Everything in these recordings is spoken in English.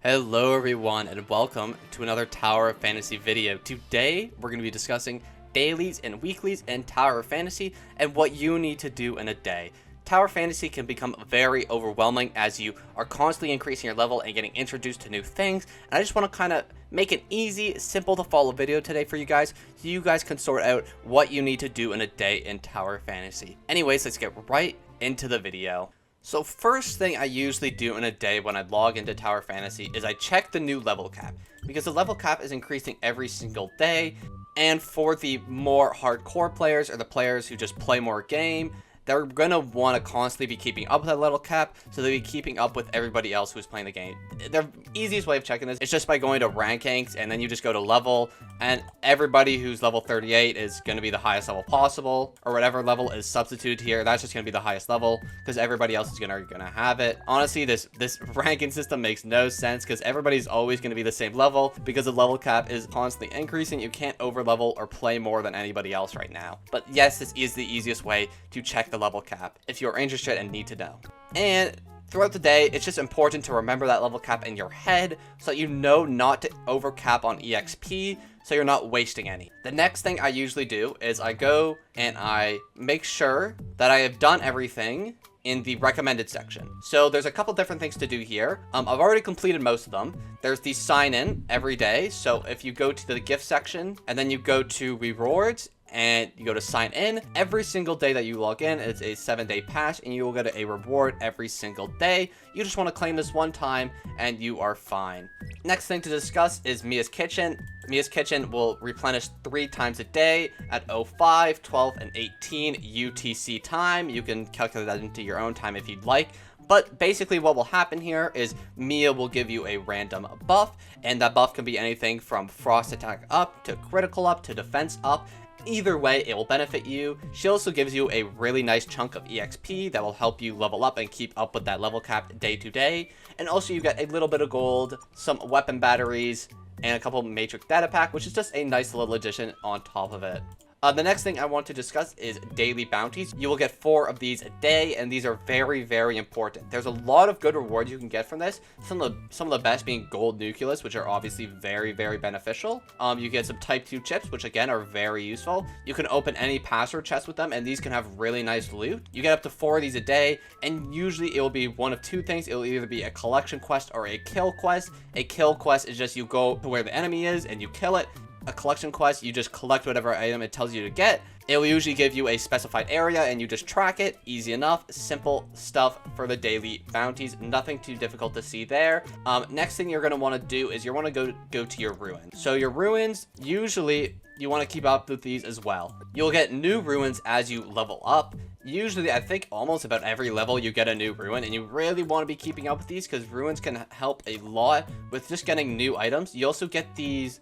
Hello everyone and welcome to another Tower of Fantasy video. Today we're going to be discussing dailies and weeklies in Tower of Fantasy and what you need to do in a day. Tower Fantasy can become very overwhelming as you are constantly increasing your level and getting introduced to new things. And I just want to kind of make an easy, simple to follow video today for you guys so you guys can sort out what you need to do in a day in Tower Fantasy. Anyways, let's get right into the video. So first thing I usually do in a day when I log into Tower Fantasy is I check the new level cap, because the level cap is increasing every single day, and for the more hardcore players or the players who just play more game, they're going to want to constantly be keeping up with that level cap, so they'll be keeping up with everybody else who's playing the game. The easiest way of checking this is just by going to rankings, and then you just go to level, and everybody who's level 38 is going to be the highest level possible, or whatever level is substituted here, that's just going to be the highest level, because everybody else is going to have it. Honestly, this ranking system makes no sense, because everybody's always going to be the same level, because the level cap is constantly increasing. You can't over level or play more than anybody else right now. But yes, this is the easiest way to check the level cap if you're interested and need to know. And throughout the day, it's just important to remember that level cap in your head so that you know not to overcap on EXP, so you're not wasting any. The next thing I usually do is I go and I make sure that I have done everything in the recommended section. So there's a couple different things to do here. I've already completed most of them. There's the sign in every day. So if you go to the gift section and then you go to rewards and you go to sign in, every single day that you log in, it's a 7-day pass and you will get a reward every single day. You just want to claim this one time and you are fine. Next thing to discuss is Mia's Kitchen. Mia's Kitchen will replenish 3 times a day at 05, 12, and 18 UTC time. You can calculate that into your own time if you'd like. But basically what will happen here is Mia will give you a random buff, and that buff can be anything from frost attack up to critical up to defense up. Either way, it will benefit you. She also gives you a really nice chunk of EXP that will help you level up and keep up with that level cap day to day. And also you get a little bit of gold, some weapon batteries, and a couple matrix data pack, which is just a nice little addition on top of it. The next thing I want to discuss is daily bounties. You will get 4 of these a day, and these are very, very important. There's a lot of good rewards you can get from this. Some of the best being gold nucleus, which are obviously very, very beneficial. You get some type 2 chips, which again are very useful. You can open any password chests with them, and these can have really nice loot. You get up to 4 of these a day, and usually it will be one of 2 things. It will either be a collection quest or a kill quest. A kill quest is just you go to where the enemy is and you kill it. A collection quest, you just collect whatever item it tells you to get. It will usually give you a specified area and you just track it. Easy enough, simple stuff for the daily bounties, nothing too difficult to see there. Next thing you're going to want to do is you want to go to your ruins. So your ruins, usually you want to keep up with these as well. You'll get new ruins as you level up. Usually, I think almost about every level you get a new ruin, and you really want to be keeping up with these because ruins can help a lot with just getting new items. You also get these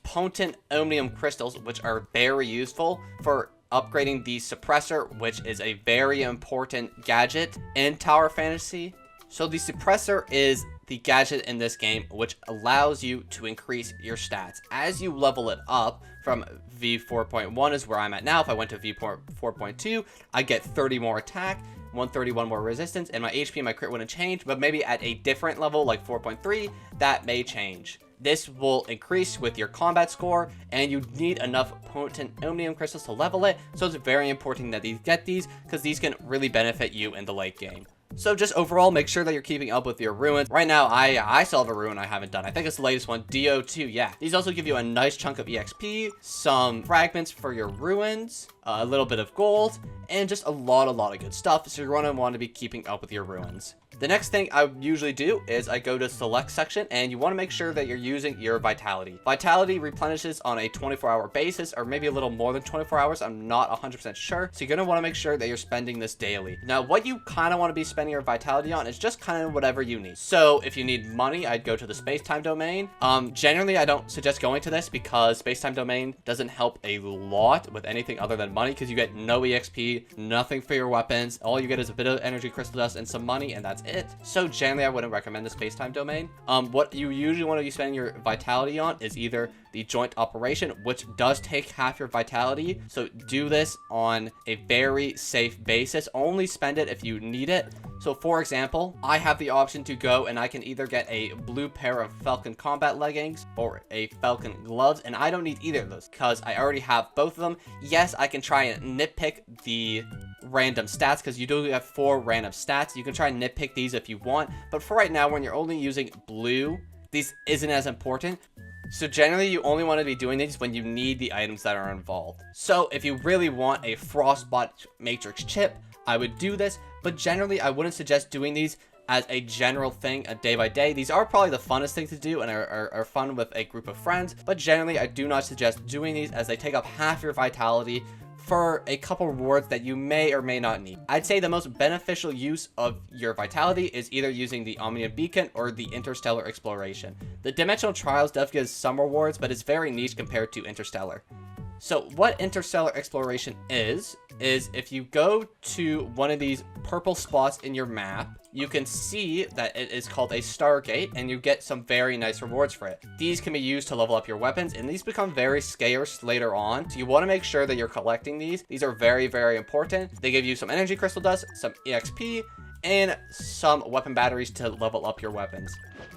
potent omnium crystals, which are very useful for upgrading the suppressor, which is a very important gadget in Tower Fantasy. So the suppressor is the gadget in this game which allows you to increase your stats as you level it up. From V4.1 is where I'm at now. If I went to V4.2, I get 30 more attack, 131 more resistance, and my HP and my crit wouldn't change, but maybe at a different level like 4.3, that may change. This will increase with your combat score, and you need enough potent omnium crystals to level it, so it's very important that you get these, because these can really benefit you in the late game. So just overall, make sure that you're keeping up with your ruins. Right now, I still have a ruin I haven't done. I think it's the latest one, DO2, yeah. These also give you a nice chunk of EXP, some fragments for your ruins, a little bit of gold, and just a lot of good stuff. So you're going to want to be keeping up with your ruins. The next thing I usually do is I go to select section, and you want to make sure that you're using your vitality. Vitality replenishes on a 24-hour basis, or maybe a little more than 24 hours. I'm not 100% sure. So you're going to want to make sure that you're spending this daily. Now, what you kind of want to be spending your vitality on is just kind of whatever you need. So if you need money, I'd go to the space-time domain. Generally, I don't suggest going to this because space-time domain doesn't help a lot with anything other than money, because you get no EXP, nothing for your weapons. All you get is a bit of energy crystal dust and some money, and that's it. So generally, I wouldn't recommend the space-time domain. What you usually want to be spending your vitality on is either the joint operation, which does take half your vitality. So do this on a very safe basis. Only spend it if you need it. So for example, I have the option to go and I can either get a blue pair of Falcon combat leggings or a Falcon gloves, and I don't need either of those because I already have both of them. Yes, I can try and nitpick the random stats because you do have 4 random stats. You can try and nitpick these if you want, but for right now, when you're only using blue, these isn't as important. So generally, you only want to be doing these when you need the items that are involved. So if you really want a Frostbot Matrix chip, I would do this, but generally, I wouldn't suggest doing these as a general thing, a day by day. These are probably the funnest thing to do and are fun with a group of friends, but generally, I do not suggest doing these as they take up half your vitality for a couple rewards that you may or may not need. I'd say the most beneficial use of your vitality is either using the Omnium Beacon or the Interstellar Exploration. The Dimensional Trials does give some rewards, but it's very niche compared to Interstellar. So what Interstellar Exploration is if you go to one of these purple spots in your map, you can see that it is called a Stargate, and you get some very nice rewards for it. These can be used to level up your weapons, and these become very scarce later on, so you want to make sure that you're collecting these. These are very, very important. They give you some energy crystal dust, some EXP, and some weapon batteries to level up your weapons.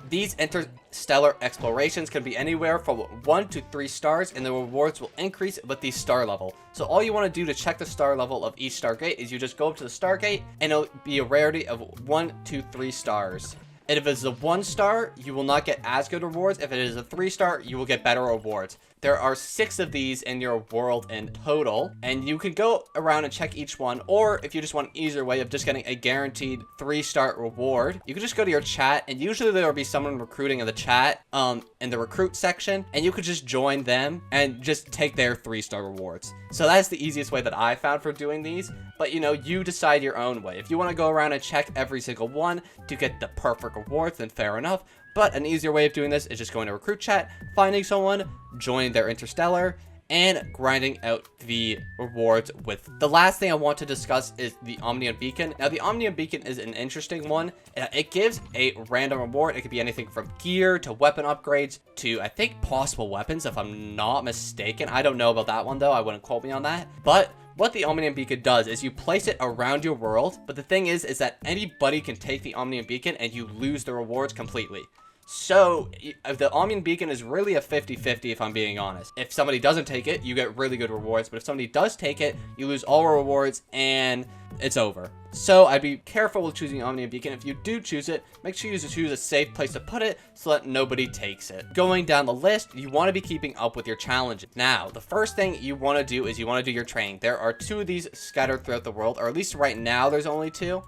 These interstellar explorations can be anywhere from 1 to 3 stars, and the rewards will increase with the star level. So all you want to do to check the star level of each Stargate is you just go up to the Stargate, and it'll be a rarity of 1 to 3 stars. And if it's a 1 star, you will not get as good rewards. If it is a 3 star, you will get better rewards. There are 6 of these in your world in total, and you can go around and check each one, or if you just want an easier way of just getting a guaranteed 3-star reward, you can just go to your chat, and usually there will be someone recruiting in the chat, in the recruit section, and you could just join them and just take their 3-star rewards. So that's the easiest way that I found for doing these, but you know, you decide your own way. If you want to go around and check every single one to get the perfect rewards, then fair enough. But an easier way of doing this is just going to recruit chat, finding someone, joining their Interstellar, and grinding out the rewards with. The last thing I want to discuss is the Omnium Beacon. Now, the Omnium Beacon is an interesting one. It gives a random reward. It could be anything from gear to weapon upgrades to, I think, possible weapons, if I'm not mistaken. I don't know about that one, though. I wouldn't quote me on that. But what the Omnium Beacon does is you place it around your world, but the thing is that anybody can take the Omnium Beacon and you lose the rewards completely. So the Omnium Beacon is really a 50-50 if I'm being honest. If somebody doesn't take it, you get really good rewards, but if somebody does take it, you lose all rewards and it's over. So I'd be careful with choosing Omnium Beacon. If you do choose it, make sure you choose a safe place to put it so that nobody takes it. Going down the list, you want to be keeping up with your challenges. Now, the first thing you want to do is you want to do your training. There are 2 of these scattered throughout the world, or at least right now there's only 2.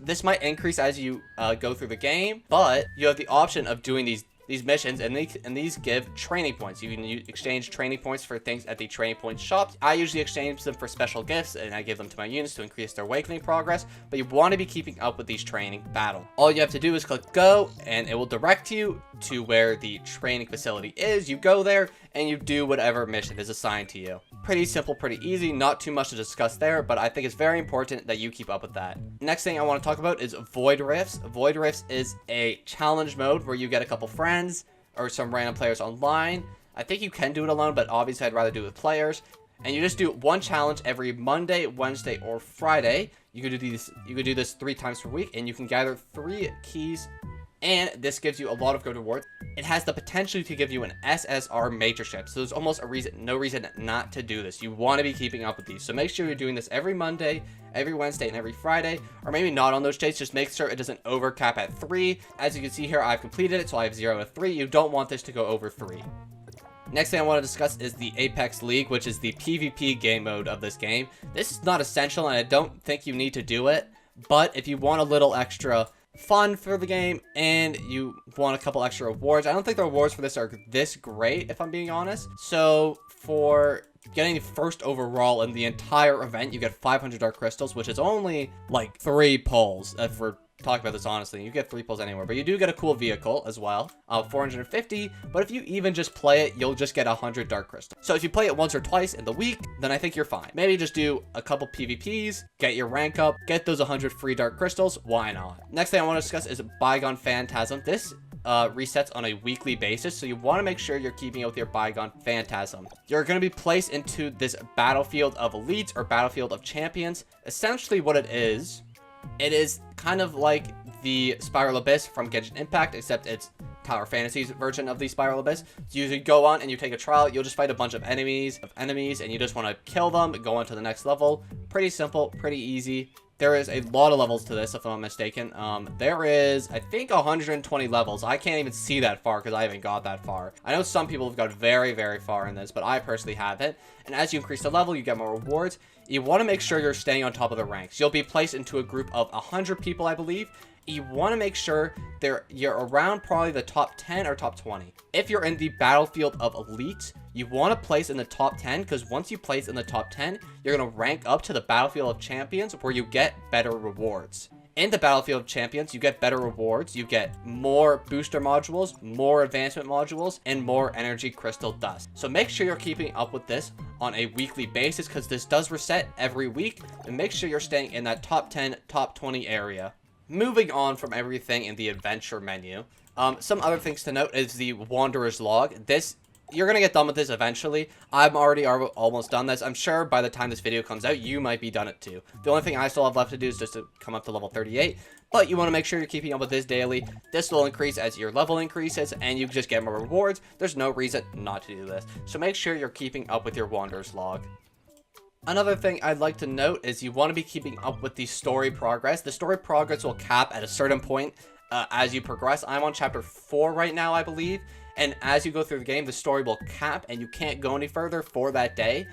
This might increase as you go through the game, but you have the option of doing these missions, and these give training points. You can exchange training points for things at the training point shops. I usually exchange them for special gifts, and I give them to my units to increase their awakening progress, but you want to be keeping up with these training battles. All you have to do is click go, and it will direct you to where the training facility is. You go there, and you do whatever mission is assigned to you. Pretty simple, pretty easy, not too much to discuss there, but I think it's very important that you keep up with that. Next thing I want to talk about is Void Rifts. Void Rifts is a challenge mode where you get a couple friends or some random players online. I think you can do it alone, but obviously I'd rather do it with players. And you just do one challenge every Monday, Wednesday, or Friday. You could do this 3 times per week, and you can gather 3 keys, and this gives you a lot of good rewards. It has the potential to give you an SSR Matrix chip, so there's almost no reason not to do this. You want to be keeping up with these, so make sure you're doing this every Monday, every Wednesday, and every Friday, or maybe not on those days. Just make sure it doesn't overcap at 3. As you can see here, I've completed it, so I have 0 out of 3. You don't want this to go over 3. Next thing I want to discuss is the Apex League, which is the PvP game mode of this game. This is not essential, and I don't think you need to do it, but if you want a little extra fun for the game and you want a couple extra rewards, I don't think the rewards for this are this great, if I'm being honest. So for getting first overall in the entire event, you get 500 dark crystals, which is only like 3 pulls. If we're talking about this honestly, you get 3 pulls anywhere, but you do get a cool vehicle as well, 450. But if you even just play it, you'll just get 100 dark crystals. So if you play it once or twice in the week, then I think you're fine. Maybe just do a couple PvPs, get your rank up, get those 100 free dark crystals. Why not? Next thing I want to discuss is Bygone Phantasm. This resets on a weekly basis, so you want to make sure you're keeping up with your Bygone Phantasm. You're going to be placed into this battlefield of elites or battlefield of champions. Essentially what it is It is kind of like the Spiral Abyss from Genshin Impact, except it's Tower Fantasy's version of the Spiral Abyss. So you go on and you take a trial, you'll just fight a bunch of enemies, and you just want to kill them and go on to the next level. Pretty simple, pretty easy. There is a lot of levels to this, if I'm not mistaken. There is, I think, 120 levels. I can't even see that far because I haven't got that far. I know some people have got very, very far in this, but I personally haven't. And as you increase the level, you get more rewards. You want to make sure you're staying on top of the ranks. You'll be placed into a group of 100 people, I believe. You want to make sure you're around probably the top 10 or top 20. If you're in the battlefield of elites, you want to place in the top 10, because once you place in the top 10, you're going to rank up to the battlefield of champions, where you get better rewards. In the battlefield of champions, you get better rewards, you get more booster modules, more advancement modules, and more energy crystal dust. So make sure you're keeping up with this on a weekly basis, because this does reset every week, and make sure you're staying in that top 10, top 20 area. Moving on from everything in the adventure menu, some other things to note is the Wanderer's Log. You're going to get done with this eventually. I'm already almost done this. I'm sure by the time this video comes out, you might be done it too. The only thing I still have left to do is just to come up to level 38. But you want to make sure you're keeping up with this daily. This will increase as your level increases, and you just get more rewards. There's no reason not to do this. So make sure you're keeping up with your Wanderer's Log. Another thing I'd like to note is you want to be keeping up with the story progress. The story progress will cap at a certain point as you progress. I'm on chapter 4 right now, I believe. And as you go through the game, the story will cap and you can't go any further for that day.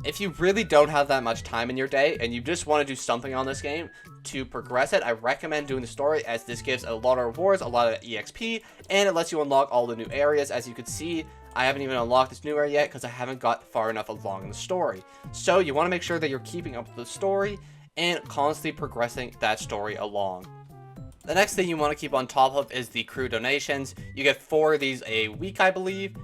If you really don't have that much time in your day and you just want to do something on this game to progress it, I recommend doing the story, as this gives a lot of rewards, a lot of EXP, and it lets you unlock all the new areas. As you can see, I haven't even unlocked this new area yet because I haven't got far enough along in the story. So you want to make sure that you're keeping up with the story and constantly progressing that story along. The next thing you want to keep on top of is the crew donations. You get 4 of these a week, I believe.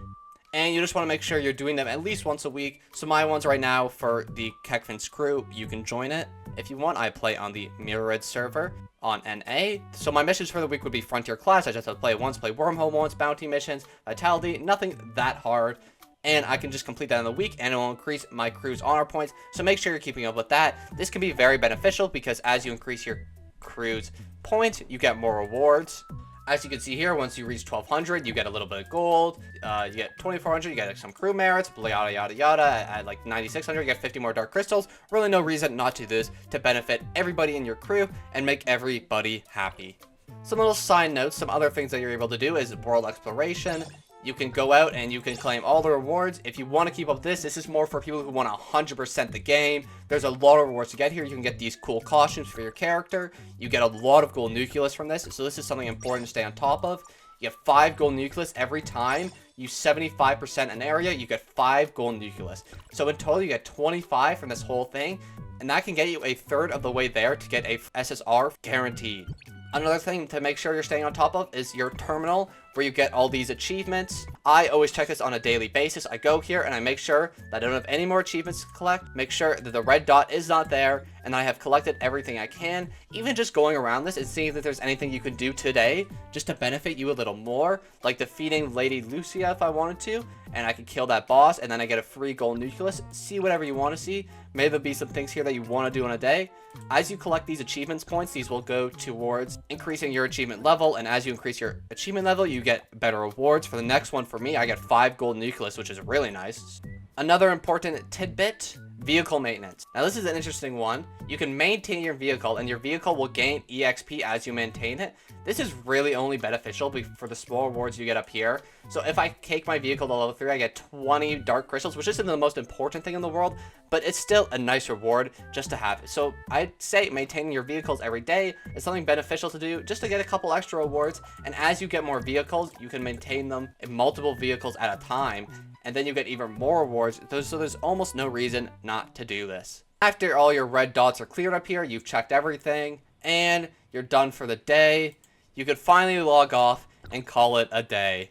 And you just want to make sure you're doing them at least once a week. So my ones right now for the Kekvin's crew, you can join it. If you want, I play on the Mirrored server on NA. So my missions for the week would be Frontier Class. I just have to play once, play Wormhole once, Bounty missions, Vitality, nothing that hard. And I can just complete that in the week, and it will increase my crew's honor points. So make sure you're keeping up with that. This can be very beneficial because as you increase your crew's points, you get more rewards. As you can see here, once you reach 1200, you get a little bit of gold. You get 2400, you get like, some crew merits, yada yada yada. At like 9600, you get 50 more dark crystals. Really no reason not to do this to benefit everybody in your crew and make everybody happy. Some little side notes, some other things that you're able to do is world exploration. You can go out and you can claim all the rewards. If you want to keep up this is more for people who want to 100% the game. There's a lot of rewards to get here. You can get these cool costumes for your character. You get a lot of gold nucleus from this. So this is something important to stay on top of. You get 5 gold nucleus every time you 75% an area. You get 5 gold nucleus. So in total, you get 25 from this whole thing. And that can get you a third of the way there to get a SSR guaranteed. Another thing to make sure you're staying on top of is your terminal, where you get all these achievements. I always check this on a daily basis. I go here and I make sure that I don't have any more achievements to collect, make sure that the red dot is not there, and I have collected everything I can. Even just going around this and seeing if there's anything you can do today just to benefit you a little more, like defeating Lady Lucia if I wanted to, and I could kill that boss, and then I get a free gold nucleus. See whatever you want to see. Maybe there'll be some things here that you want to do in a day. As you collect these achievements points, these will go towards increasing your achievement level, and as you increase your achievement level, you get better rewards. For the next one, for me, I get 5 gold nucleus, which is really nice. Another important tidbit, vehicle maintenance. Now this is an interesting one. You can maintain your vehicle, and your vehicle will gain EXP as you maintain it. This is really only beneficial for the small rewards you get up here. So if I take my vehicle to level 3, I get 20 dark crystals, which isn't the most important thing in the world, but it's still a nice reward just to have. So I'd say maintaining your vehicles every day is something beneficial to do just to get a couple extra rewards. And as you get more vehicles, you can maintain them in multiple vehicles at a time, and then you get even more rewards. So there's almost no reason not to do this. After all your red dots are cleared up here, you've checked everything, and you're done for the day. You could finally log off and call it a day.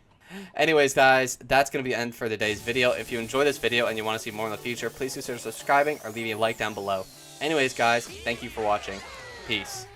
Anyways, guys, that's going to be the end for today's video. If you enjoyed this video and you want to see more in the future, please consider subscribing or leaving a like down below. Anyways, guys, thank you for watching. Peace.